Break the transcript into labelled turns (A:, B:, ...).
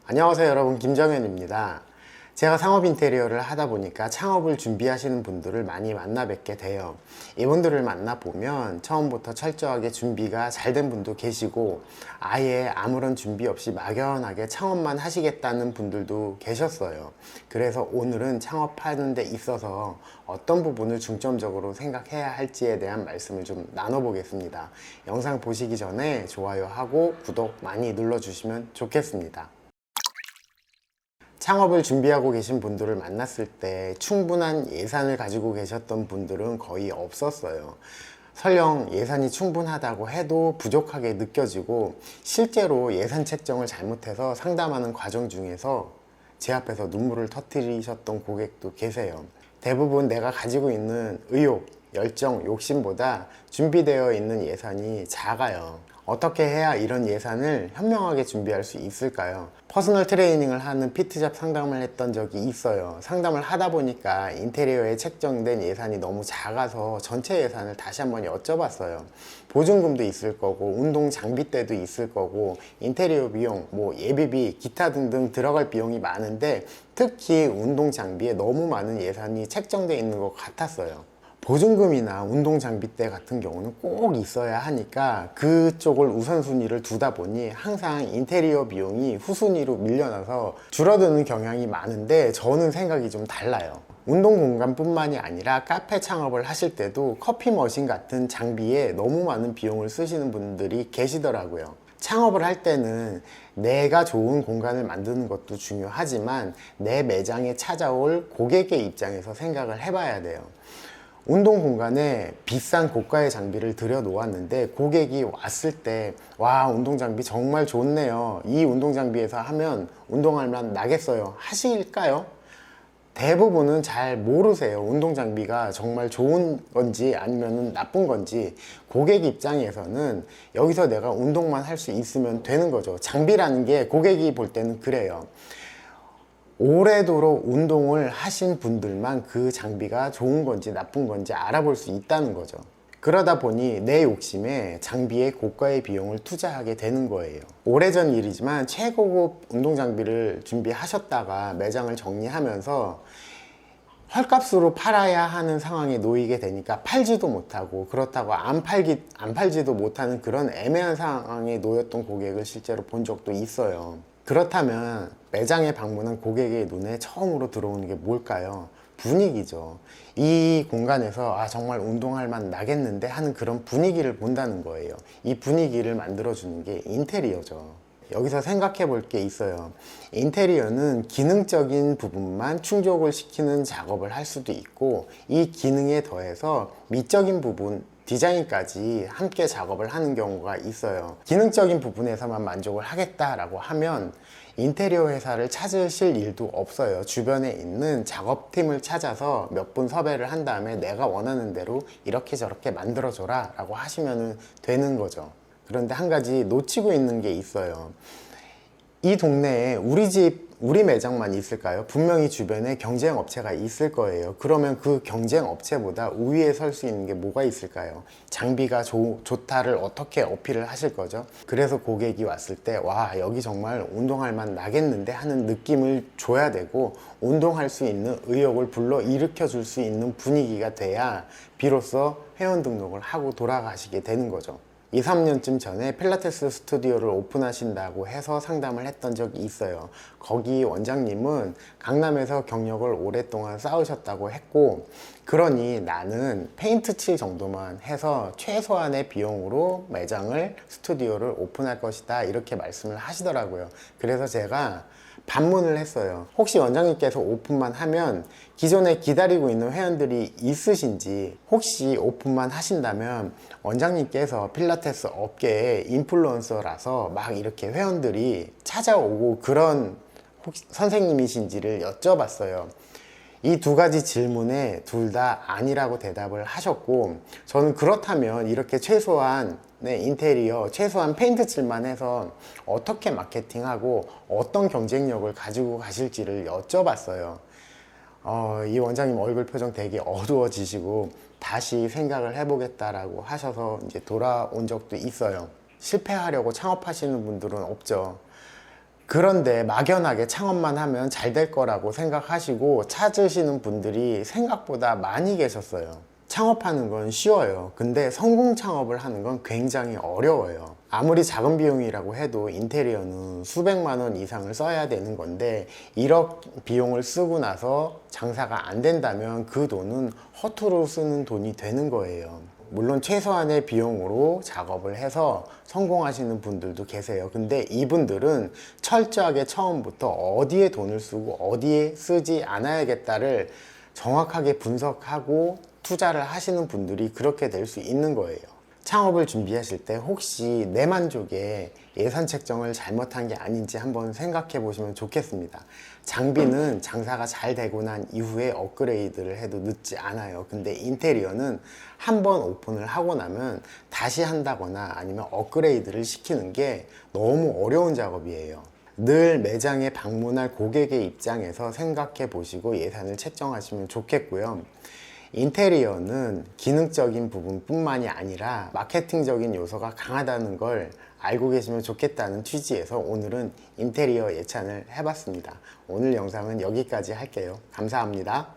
A: 안녕하세요 여러분, 김정현입니다. 제가 상업 인테리어를 하다 보니까 창업을 준비하시는 분들을 많이 만나 뵙게 돼요. 이분들을 만나보면 처음부터 철저하게 준비가 잘 된 분도 계시고 아예 아무런 준비 없이 막연하게 창업만 하시겠다는 분들도 계셨어요. 그래서 오늘은 창업하는 데 있어서 어떤 부분을 중점적으로 생각해야 할지에 대한 말씀을 좀 나눠보겠습니다. 영상 보시기 전에 좋아요하고 구독 많이 눌러주시면 좋겠습니다. 창업을 준비하고 계신 분들을 만났을 때 충분한 예산을 가지고 계셨던 분들은 거의 없었어요. 설령 예산이 충분하다고 해도 부족하게 느껴지고 실제로 예산 책정을 잘못해서 상담하는 과정 중에서 제 앞에서 눈물을 터뜨리셨던 고객도 계세요. 대부분 내가 가지고 있는 의욕, 열정, 욕심보다 준비되어 있는 예산이 작아요. 어떻게 해야 이런 예산을 현명하게 준비할 수 있을까요? 퍼스널 트레이닝을 하는 피트잡 상담을 했던 적이 있어요. 상담을 하다 보니까 인테리어에 책정된 예산이 너무 작아서 전체 예산을 다시 한번 여쭤봤어요. 보증금도 있을 거고 운동 장비대도 있을 거고 인테리어 비용, 예비비, 기타 등등 들어갈 비용이 많은데 특히 운동 장비에 너무 많은 예산이 책정되어 있는 것 같았어요. 보증금이나 운동 장비대 같은 경우는 꼭 있어야 하니까 그쪽을 우선순위를 두다 보니 항상 인테리어 비용이 후순위로 밀려나서 줄어드는 경향이 많은데 저는 생각이 좀 달라요. 운동 공간뿐만이 아니라 카페 창업을 하실 때도 커피 머신 같은 장비에 너무 많은 비용을 쓰시는 분들이 계시더라고요. 창업을 할 때는 내가 좋은 공간을 만드는 것도 중요하지만 내 매장에 찾아올 고객의 입장에서 생각을 해봐야 돼요. 운동 공간에 비싼 고가의 장비를 들여 놓았는데 고객이 왔을 때 와, 운동 장비 정말 좋네요, 이 운동 장비에서 하면 운동할 만 나겠어요 하실까요? 대부분은 잘 모르세요. 운동 장비가 정말 좋은 건지 아니면 나쁜 건지. 고객 입장에서는 여기서 내가 운동만 할 수 있으면 되는 거죠. 장비라는 게 고객이 볼 때는 그래요. 오래도록 운동을 하신 분들만 그 장비가 좋은 건지 나쁜 건지 알아볼 수 있다는 거죠. 그러다 보니 내 욕심에 장비에 고가의 비용을 투자하게 되는 거예요. 오래전 일이지만 최고급 운동 장비를 준비하셨다가 매장을 정리하면서 헐값으로 팔아야 하는 상황에 놓이게 되니까 팔지도 못하고 그렇다고 안 팔지도 못하는 그런 애매한 상황에 놓였던 고객을 실제로 본 적도 있어요. 그렇다면 매장에 방문한 고객의 눈에 처음으로 들어오는 게 뭘까요? 분위기죠. 이 공간에서 정말 운동할 만 나겠는데 하는 그런 분위기를 본다는 거예요. 이 분위기를 만들어주는 게 인테리어죠. 여기서 생각해 볼 게 있어요. 인테리어는 기능적인 부분만 충족을 시키는 작업을 할 수도 있고 이 기능에 더해서 미적인 부분, 디자인까지 함께 작업을 하는 경우가 있어요. 기능적인 부분에서만 만족을 하겠다라고 하면 인테리어 회사를 찾으실 일도 없어요. 주변에 있는 작업팀을 찾아서 몇 분 섭외를 한 다음에 내가 원하는 대로 이렇게 저렇게 만들어줘라 라고 하시면 되는 거죠. 그런데 한 가지 놓치고 있는 게 있어요. 이 동네에 우리 매장만 있을까요? 분명히 주변에 경쟁 업체가 있을 거예요. 그러면 그 경쟁 업체보다 우위에 설 수 있는 게 뭐가 있을까요? 장비가 좋다를 어떻게 어필을 하실 거죠? 그래서 고객이 왔을 때 와, 여기 정말 운동할 만 나겠는데 하는 느낌을 줘야 되고 운동할 수 있는 의욕을 불러 일으켜 줄 수 있는 분위기가 돼야 비로소 회원 등록을 하고 돌아가시게 되는 거죠. 2, 3년쯤 전에 필라테스 스튜디오를 오픈하신다고 해서 상담을 했던 적이 있어요. 거기 원장님은 강남에서 경력을 오랫동안 쌓으셨다고 했고, 그러니 나는 페인트 칠 정도만 해서 최소한의 비용으로 매장을, 스튜디오를 오픈할 것이다 이렇게 말씀을 하시더라고요. 그래서 제가 반문을 했어요. 혹시 원장님께서 오픈만 하면 기존에 기다리고 있는 회원들이 있으신지, 혹시 오픈만 하신다면 원장님께서 필라테스 업계의 인플루언서라서 막 이렇게 회원들이 찾아오고 그런 선생님이신지를 여쭤봤어요. 이 두 가지 질문에 둘 다 아니라고 대답을 하셨고, 저는 그렇다면 이렇게 최소한 인테리어, 최소한 페인트 칠만 해서 어떻게 마케팅하고 어떤 경쟁력을 가지고 가실지를 여쭤봤어요. 이 원장님 얼굴 표정 되게 어두워지시고 다시 생각을 해보겠다라고 하셔서 이제 돌아온 적도 있어요. 실패하려고 창업하시는 분들은 없죠. 그런데 막연하게 창업만 하면 잘 될 거라고 생각하시고 찾으시는 분들이 생각보다 많이 계셨어요. 창업하는 건 쉬워요. 근데 성공 창업을 하는 건 굉장히 어려워요. 아무리 작은 비용이라고 해도 인테리어는 수백만 원 이상을 써야 되는 건데 1억 비용을 쓰고 나서 장사가 안 된다면 그 돈은 허투루 쓰는 돈이 되는 거예요. 물론 최소한의 비용으로 작업을 해서 성공하시는 분들도 계세요. 근데 이분들은 철저하게 처음부터 어디에 돈을 쓰고 어디에 쓰지 않아야겠다를 정확하게 분석하고 투자를 하시는 분들이 그렇게 될 수 있는 거예요. 창업을 준비하실 때 혹시 내 만족에 예산 책정을 잘못한 게 아닌지 한번 생각해 보시면 좋겠습니다. 장비는 장사가 잘 되고 난 이후에 업그레이드를 해도 늦지 않아요. 근데 인테리어는 한번 오픈을 하고 나면 다시 한다거나 아니면 업그레이드를 시키는 게 너무 어려운 작업이에요. 늘 매장에 방문할 고객의 입장에서 생각해 보시고 예산을 책정하시면 좋겠고요. 인테리어는 기능적인 부분뿐만이 아니라 마케팅적인 요소가 강하다는 걸 알고 계시면 좋겠다는 취지에서 오늘은 인테리어 예찬을 해봤습니다. 오늘 영상은 여기까지 할게요. 감사합니다.